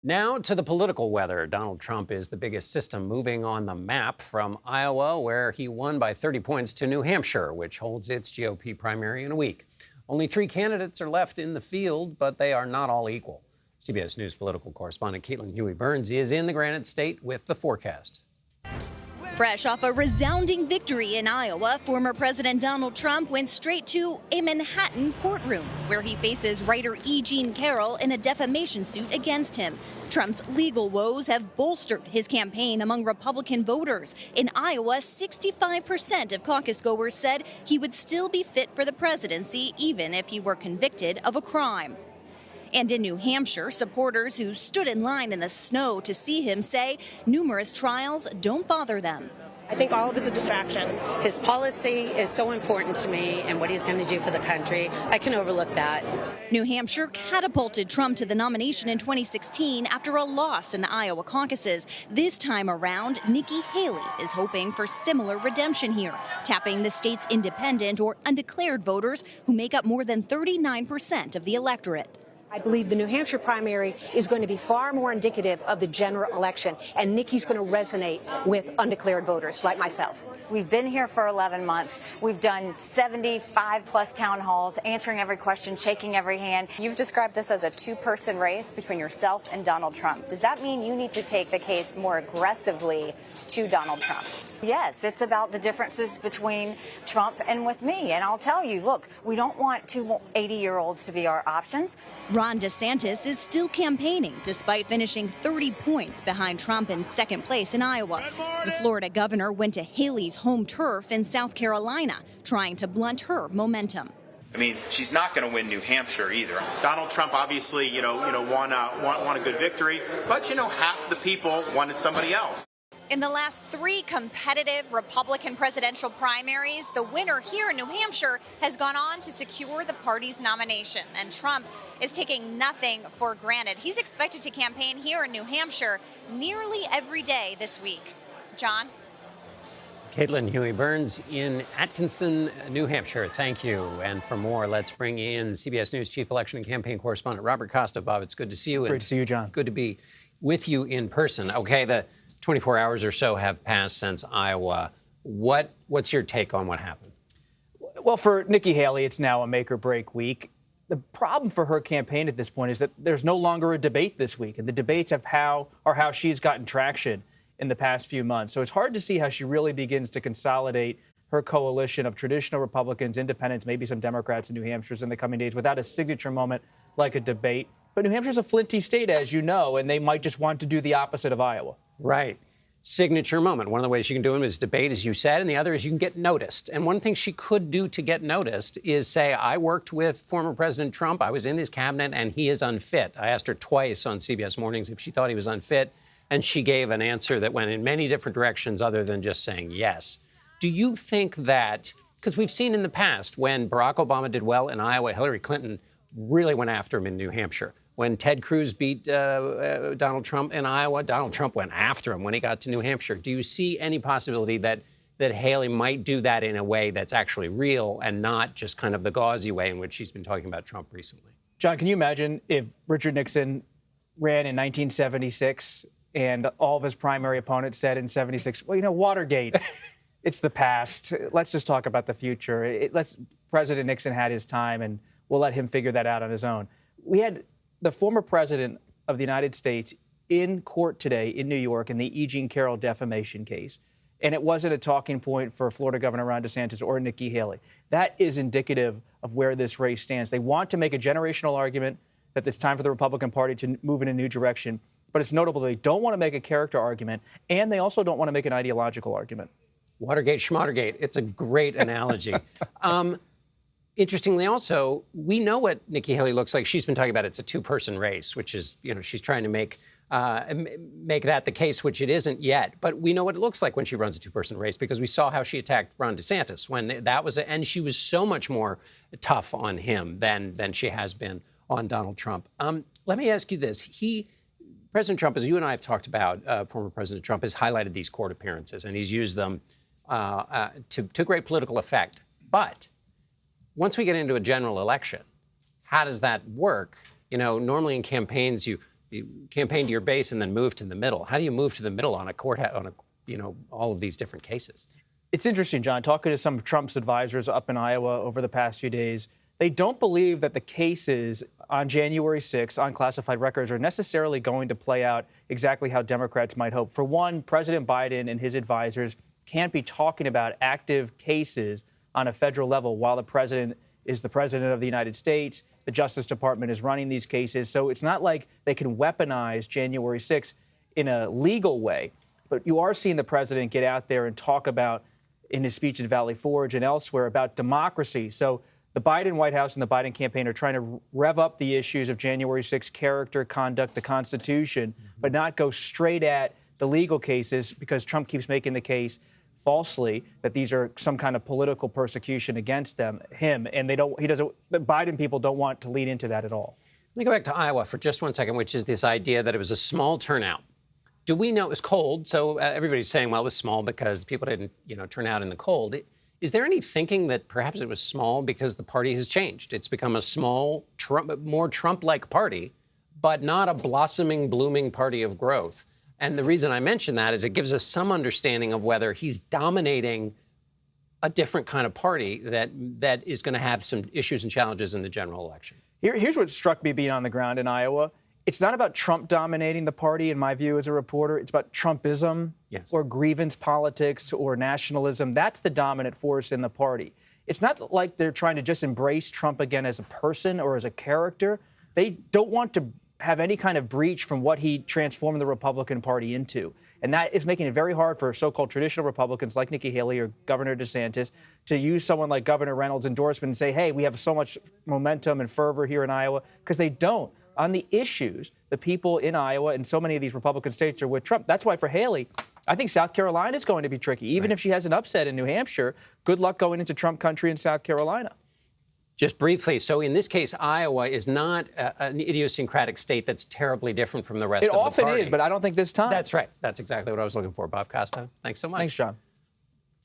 Now to the political weather. Donald Trump is the biggest system moving on the map from Iowa, where he won by 30 points, to New Hampshire, which holds its GOP primary in a week. Only 3 candidates are left in the field, but they are not all equal. CBS News political correspondent Caitlin Huey-Burns is in the Granite State with the forecast. Fresh off a resounding victory in Iowa, former President Donald Trump went straight to a Manhattan courtroom, where he faces writer E. Jean Carroll in a defamation suit against him. Trump's legal woes have bolstered his campaign among Republican voters. In Iowa, 65% of caucus goers said he would still be fit for the presidency, even if he were convicted of a crime. And in New Hampshire, supporters who stood in line in the snow to see him say numerous trials don't bother them. I think all of it's a distraction. His policy is so important to me and what he's going to do for the country. I can overlook that. New Hampshire catapulted Trump to the nomination in 2016 after a loss in the Iowa caucuses. This time around, Nikki Haley is hoping for similar redemption here, tapping the state's independent or undeclared voters who make up more than 39% of the electorate. I believe the New Hampshire primary is going to be far more indicative of the general election, and Nikki's going to resonate with undeclared voters like myself. We've been here for 11 months. We've done 75-plus town halls, answering every question, shaking every hand. You've described this as a two-person race between yourself and Donald Trump. Does that mean you need to take the case more aggressively to Donald Trump? Yes, it's about the differences between Trump and with me. And I'll tell you, look, we don't want two 80-year-olds to be our options. Ron DeSantis is still campaigning despite finishing 30 points behind Trump in second place in Iowa. The Florida governor went to Haley's home turf in South Carolina, trying to blunt her momentum. I mean, she's not going to win New Hampshire either. Donald Trump obviously, won a good victory, but half the people wanted somebody else. In the last 3 competitive Republican presidential primaries, the winner here in New Hampshire has gone on to secure the party's nomination. And Trump is taking nothing for granted. He's expected to campaign here in New Hampshire nearly every day this week. John? Caitlin Huey-Burns in Atkinson, New Hampshire. Thank you. And for more, let's bring in CBS News Chief Election and Campaign Correspondent Robert Costa. Bob, it's good to see you. Great to see you, John. Good to be with you in person. Okay, the 24 hours or so have passed since Iowa. What's your take on what happened? Well, for Nikki Haley, it's now a make-or-break week. The problem for her campaign at this point is that there's no longer a debate this week, and the debates of how she's gotten traction in the past few months. So it's hard to see how she really begins to consolidate her coalition of traditional Republicans, independents, maybe some Democrats in New Hampshire in the coming days without a signature moment like a debate. But New Hampshire's a flinty state, as you know, and they might just want to do the opposite of Iowa. Right. Signature moment. One of the ways you can do it is debate, as you said, and the other is you can get noticed. And one thing she could do to get noticed is say, I worked with former President Trump. I was in his cabinet, and he is unfit. I asked her twice on CBS Mornings if she thought he was unfit, and she gave an answer that went in many different directions other than just saying yes. Do you think that, because we've seen in the past when Barack Obama did well in Iowa, Hillary Clinton really went after him in New Hampshire. When Ted Cruz beat Donald Trump in Iowa, Donald Trump went after him when he got to New Hampshire. Do you see any possibility that Haley might do that in a way that's actually real and not just kind of the gauzy way in which she's been talking about Trump recently? John, can you imagine if Richard Nixon ran in 1976 and all of his primary opponents said in 76, well, Watergate, it's the past. Let's just talk about the future. President Nixon had his time, and we'll let him figure that out on his own. We had the former president of the United States in court today in New York in the E. Jean Carroll defamation case, and it wasn't a talking point for Florida Governor Ron DeSantis or Nikki Haley. That is indicative of where this race stands. They want to make a generational argument that it's time for the Republican Party to move in a new direction, but it's notable they don't want to make a character argument, and they also don't want to make an ideological argument. Watergate, schmottergate. It's a great analogy. Interestingly, also, we know what Nikki Haley looks like. She's been talking about it's a two-person race, which is, she's trying to make that the case, which it isn't yet. But we know what it looks like when she runs a two-person race because we saw how she attacked Ron DeSantis when that was, and she was so much more tough on him than she has been on Donald Trump. Let me ask you this: President Trump, as you and I have talked about, former President Trump has highlighted these court appearances, and he's used them to great political effect. But once we get into a general election, how does that work? Normally in campaigns, you You campaign to your base and then move to the middle. How do you move to the middle on a courthouse, all of these different cases? It's interesting, John, talking to some of Trump's advisors up in Iowa over the past few days. They don't believe that the cases on January 6th on classified records are necessarily going to play out exactly how Democrats might hope. For one, President Biden and his advisors can't be talking about active cases on a federal level while the president is the president of the United States. The Justice Department is running these cases. So it's not like they can weaponize January 6th in a legal way. But you are seeing the president get out there and talk about, in his speech at Valley Forge and elsewhere, about democracy. So the Biden White House and the Biden campaign are trying to rev up the issues of January 6th character, conduct, the Constitution, but not go straight at the legal cases, because Trump keeps making the case falsely that these are some kind of political persecution against him, and the Biden people don't want to lean into that at all. Let me go back to Iowa for just 1 second, which is this idea that it was a small turnout. Do we know it was cold? So everybody's saying, well, it was small because people didn't, turn out in the cold. Is there any thinking that perhaps it was small because the party has changed? It's become a small, more Trump-like party, but not a blossoming, blooming party of growth. And the reason I mention that is it gives us some understanding of whether he's dominating a different kind of party that is going to have some issues and challenges in the general election. Here's what struck me being on the ground in Iowa. It's not about Trump dominating the party, in my view, as a reporter. It's about Trumpism or grievance politics or nationalism. That's the dominant force in the party. It's not like they're trying to just embrace Trump again as a person or as a character. They don't want to have any kind of breach from what he transformed the Republican Party into. And that is making it very hard for so-called traditional Republicans like Nikki Haley or Governor DeSantis to use someone like Governor Reynolds' endorsement and say, hey, we have so much momentum and fervor here in Iowa, because they don't. On the issues, the people in Iowa and so many of these Republican states are with Trump. That's why for Haley, I think South Carolina is going to be tricky. Even if she has an upset in New Hampshire, good luck going into Trump country in South Carolina. Just briefly, so in this case, Iowa is not an idiosyncratic state that's terribly different from the rest of the party. It often is, but I don't think this time. That's right. That's exactly what I was looking for. Bob Costa, thanks so much. Thanks, John.